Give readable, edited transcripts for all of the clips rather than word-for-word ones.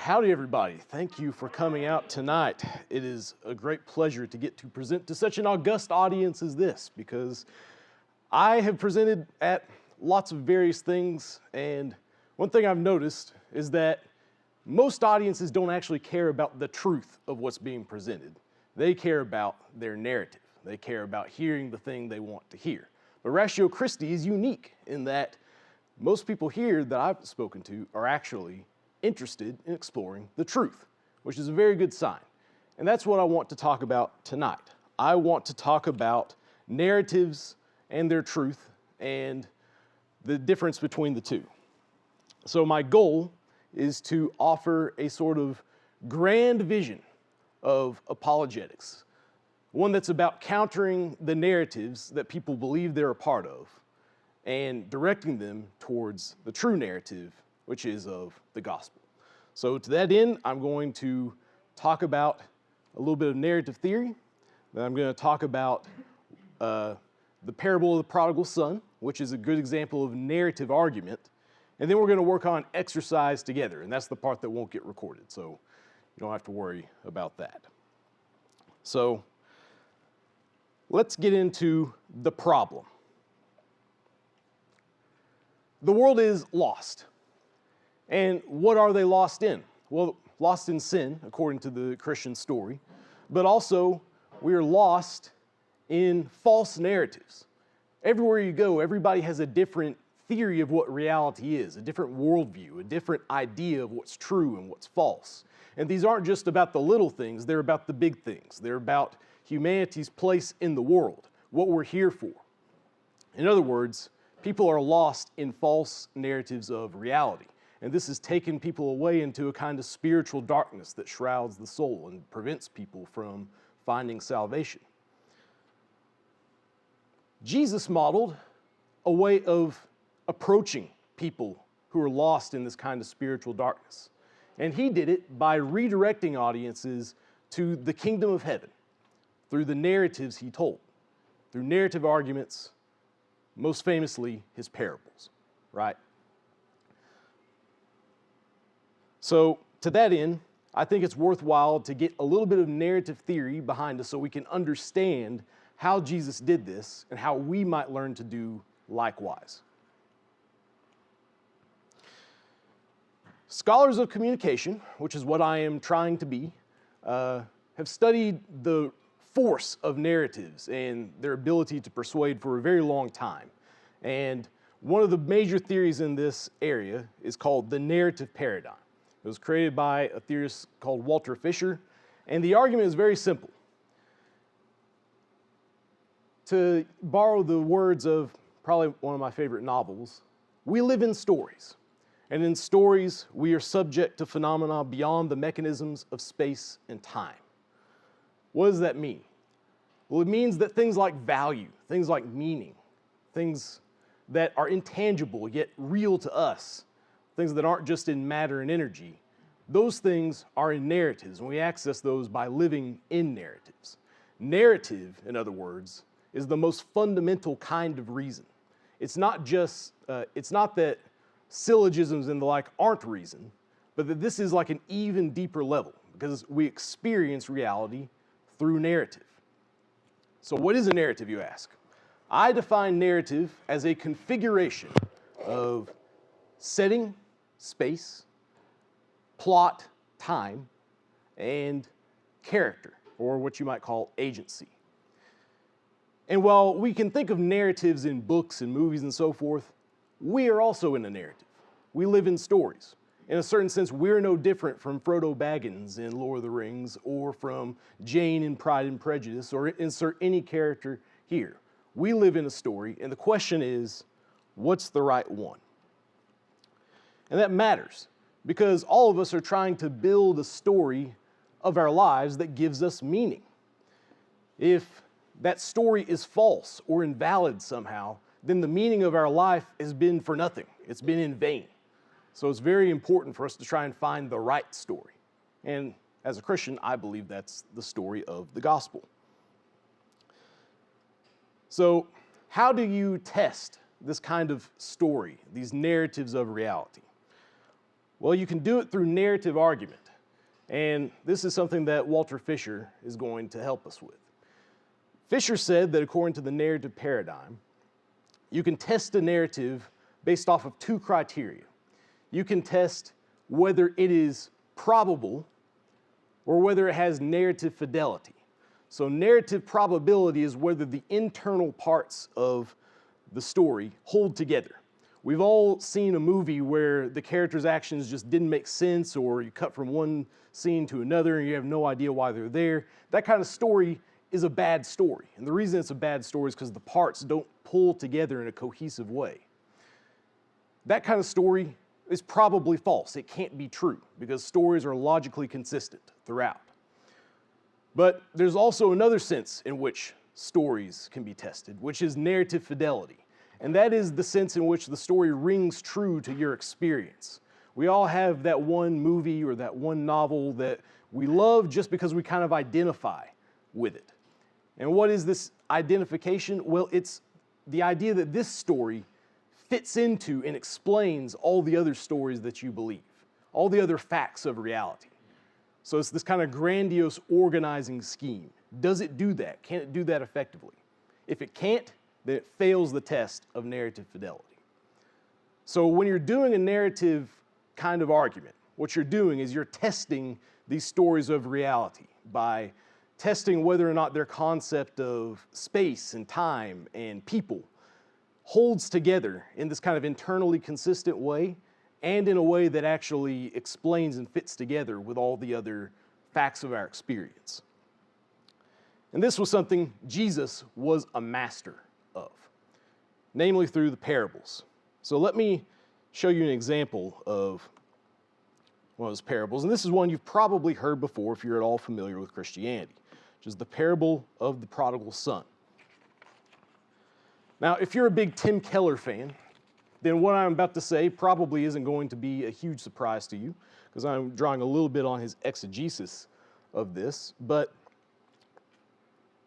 Howdy, everybody. Thank you for coming out tonight. It is a great pleasure to get to present to such an august audience as this, because I have presented at lots of various things, and one thing I've noticed is that most audiences don't actually care about the truth of what's being presented. They care about their narrative. They care about hearing the thing they want to hear. But Ratio Christi is unique in that most people here that I've spoken to are actually interested in exploring the truth, which is a very good sign. And that's what I want to talk about tonight. I want to talk about narratives and their truth and the difference between the two. So my goal is to offer a sort of grand vision of apologetics, one that's about countering the narratives that people believe they're a part of and directing them towards the true narrative, which is of the gospel. So to that end, I'm going to talk about a little bit of narrative theory. Then I'm going to talk about the parable of the prodigal son, which is a good example of narrative argument. And then we're going to work on exercise together, and that's the part that won't get recorded, so you don't have to worry about that. So let's get into the problem. The world is lost. And what are they lost in? Well, lost in sin, according to the Christian story, but also we are lost in false narratives. Everywhere you go, everybody has a different theory of what reality is, a different worldview, a different idea of what's true and what's false. And these aren't just about the little things, they're about the big things. They're about humanity's place in the world, what we're here for. In other words, people are lost in false narratives of reality. And this has taken people away into a kind of spiritual darkness that shrouds the soul and prevents people from finding salvation. Jesus modeled a way of approaching people who are lost in this kind of spiritual darkness. And he did it by redirecting audiences to the kingdom of heaven through the narratives he told, through narrative arguments, most famously his parables, right? So to that end, I think it's worthwhile to get a little bit of narrative theory behind us so we can understand how Jesus did this and how we might learn to do likewise. Scholars of communication, which is what I am trying to be, have studied the force of narratives and their ability to persuade for a very long time. And one of the major theories in this area is called the narrative paradigm. It was created by a theorist called Walter Fisher, and the argument is very simple. To borrow the words of probably one of my favorite novels, we live in stories. And in stories, we are subject to phenomena beyond the mechanisms of space and time. What does that mean? Well, it means that things like value, things like meaning, things that are intangible yet real to us, things that aren't just in matter and energy, those things are in narratives, and we access those by living in narratives. Narrative, in other words, is the most fundamental kind of reason. It's not that syllogisms and the like aren't reason, but that this is like an even deeper level, because we experience reality through narrative. So what is a narrative, you ask? I define narrative as a configuration of setting, space, plot, time, and character, or what you might call agency. And while we can think of narratives in books and movies and so forth, we are also in a narrative. We live in stories. In a certain sense, we're no different from Frodo Baggins in Lord of the Rings or from Jane in Pride and Prejudice, or insert any character here. We live in a story, and the question is, what's the right one? And that matters, because all of us are trying to build a story of our lives that gives us meaning. If that story is false or invalid somehow, then the meaning of our life has been for nothing. It's been in vain. So it's very important for us to try and find the right story. And as a Christian, I believe that's the story of the gospel. So how do you test this kind of story, these narratives of reality? Well, you can do it through narrative argument. And this is something that Walter Fisher is going to help us with. Fisher said that according to the narrative paradigm, you can test a narrative based off of two criteria. You can test whether it is probable or whether it has narrative fidelity. So narrative probability is whether the internal parts of the story hold together. We've all seen a movie where the characters' actions just didn't make sense, or you cut from one scene to another and you have no idea why they're there. That kind of story is a bad story. And the reason it's a bad story is because the parts don't pull together in a cohesive way. That kind of story is probably false. It can't be true because stories are logically consistent throughout. But there's also another sense in which stories can be tested, which is narrative fidelity. And that is the sense in which the story rings true to your experience. We all have that one movie or that one novel that we love just because we kind of identify with it. And what is this identification? Well, it's the idea that this story fits into and explains all the other stories that you believe, all the other facts of reality. So it's this kind of grandiose organizing scheme. Does it do that? Can it do that effectively? If it can't, then it fails the test of narrative fidelity. So when you're doing a narrative kind of argument, what you're doing is you're testing these stories of reality by testing whether or not their concept of space and time and people holds together in this kind of internally consistent way and in a way that actually explains and fits together with all the other facts of our experience. And this was something Jesus was a master of, namely through the parables. So let me show you an example of one of those parables. And this is one you've probably heard before if you're at all familiar with Christianity, which is the parable of the prodigal son. Now, if you're a big Tim Keller fan, then what I'm about to say probably isn't going to be a huge surprise to you, because I'm drawing a little bit on his exegesis of this. But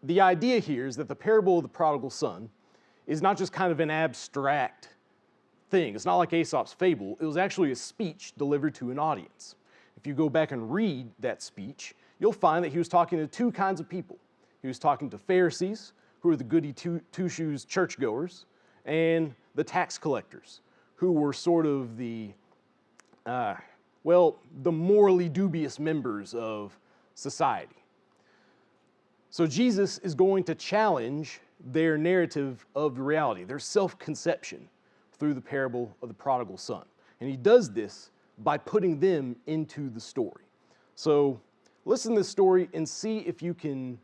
the idea here is that the parable of the prodigal son is not just kind of an abstract thing. It's not like Aesop's fable. It was actually a speech delivered to an audience. If you go back and read that speech, you'll find that he was talking to two kinds of people. He was talking to Pharisees, who were the goody two-shoes churchgoers, and the tax collectors, who were sort of the morally dubious members of society. So Jesus is going to challenge their narrative of reality, their self-conception, through the parable of the prodigal son. And he does this by putting them into the story. So listen to this story and see if you can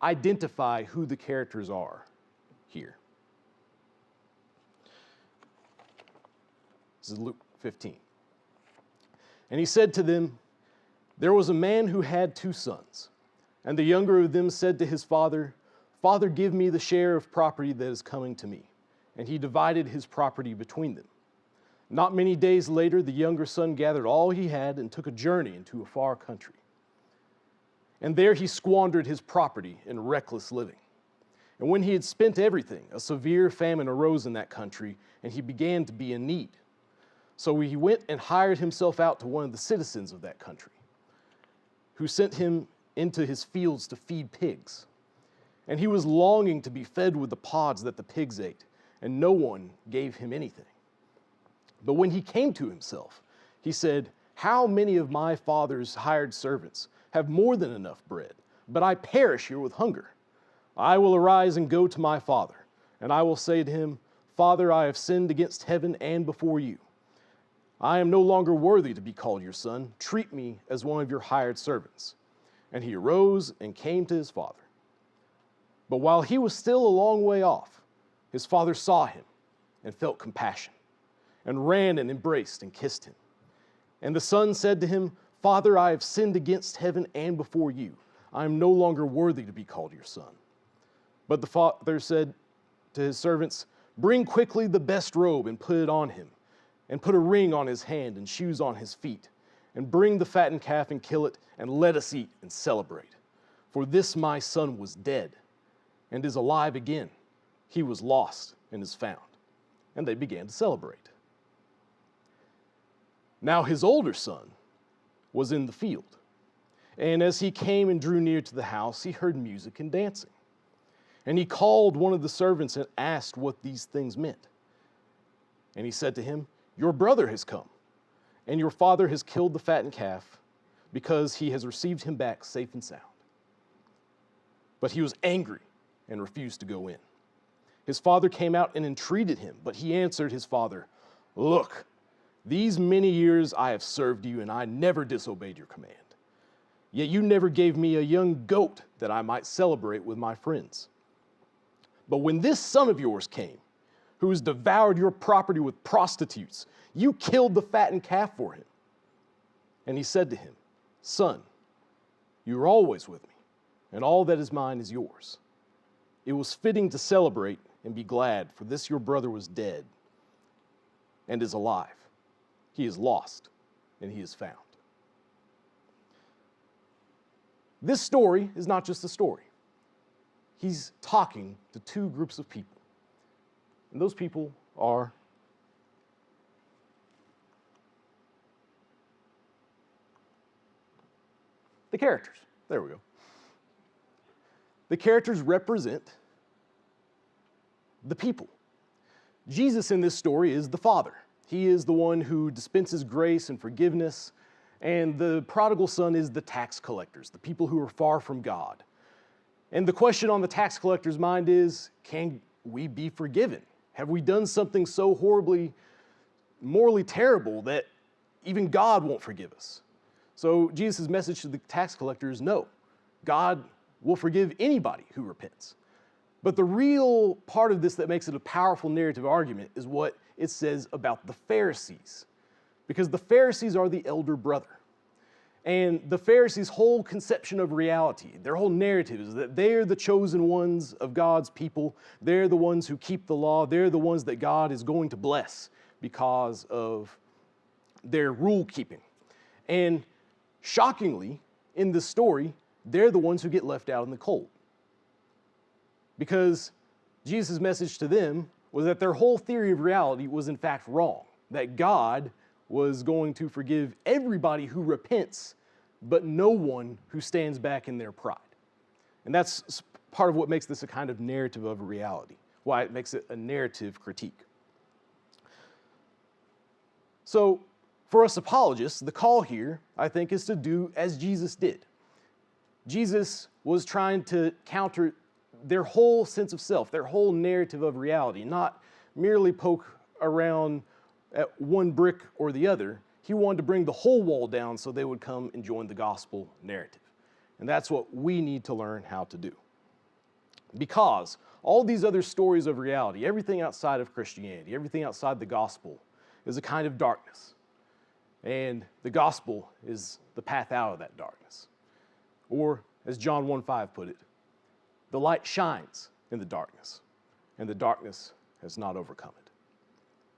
identify who the characters are here. This is Luke 15. And he said to them, "There was a man who had 2 sons, and the younger of them said to his father, 'Father, give me the share of property that is coming to me.' And he divided his property between them. Not many days later, the younger son gathered all he had and took a journey into a far country. And there he squandered his property in reckless living. And when he had spent everything, a severe famine arose in that country, and he began to be in need. So he went and hired himself out to one of the citizens of that country, who sent him into his fields to feed pigs. And he was longing to be fed with the pods that the pigs ate, and no one gave him anything. But when he came to himself, he said, 'How many of my father's hired servants have more than enough bread, but I perish here with hunger? I will arise and go to my father, and I will say to him, Father, I have sinned against heaven and before you. I am no longer worthy to be called your son. Treat me as one of your hired servants.' And he arose and came to his father. But while he was still a long way off, his father saw him and felt compassion, and ran and embraced and kissed him. And the son said to him, 'Father, I have sinned against heaven and before you. I am no longer worthy to be called your son.' But the father said to his servants, 'Bring quickly the best robe and put it on him, and put a ring on his hand and shoes on his feet, and bring the fattened calf and kill it, and let us eat and celebrate. For this my son was dead and is alive again. He was lost and is found.' And they began to celebrate." Now his older son was in the field, and as he came and drew near to the house, he heard music and dancing. And he called one of the servants and asked what these things meant. And he said to him, "Your brother has come, and your father has killed the fattened calf, because he has received him back safe and sound." But he was angry and refused to go in. His father came out and entreated him, but he answered his father, "Look, these many years I have served you, and I never disobeyed your command. Yet you never gave me a young goat that I might celebrate with my friends. But when this son of yours came, who has devoured your property with prostitutes, you killed the fattened calf for him." And he said to him, "Son, you are always with me, and all that is mine is yours. It was fitting to celebrate and be glad, for this your brother was dead and is alive. He is lost, and he is found." This story is not just a story. He's talking to two groups of people. And those people are the characters. There we go. The characters represent the people. Jesus in this story is the Father. He is the one who dispenses grace and forgiveness, and the prodigal son is the tax collectors, the people who are far from God. And the question on the tax collector's mind is, can we be forgiven? Have we done something so horribly, morally terrible that even God won't forgive us? So Jesus' message to the tax collector is no, God will forgive anybody who repents. But the real part of this that makes it a powerful narrative argument is what it says about the Pharisees. Because the Pharisees are the elder brother. And the Pharisees' whole conception of reality, their whole narrative is that they're the chosen ones of God's people. They're the ones who keep the law. They're the ones that God is going to bless because of their rule keeping. And shockingly, in this story, they're the ones who get left out in the cold. Because Jesus' message to them was that their whole theory of reality was in fact wrong. That God was going to forgive everybody who repents, but no one who stands back in their pride. And that's part of what makes this a kind of narrative of reality, why it makes it a narrative critique. So for us apologists, the call here, I think, is to do as Jesus did. Jesus was trying to counter their whole sense of self, their whole narrative of reality, not merely poke around at one brick or the other. He wanted to bring the whole wall down so they would come and join the gospel narrative. And that's what we need to learn how to do. Because all these other stories of reality, everything outside of Christianity, everything outside the gospel, is a kind of darkness. And the gospel is the path out of that darkness. Or, as John 1:5 put it, the light shines in the darkness, and the darkness has not overcome it.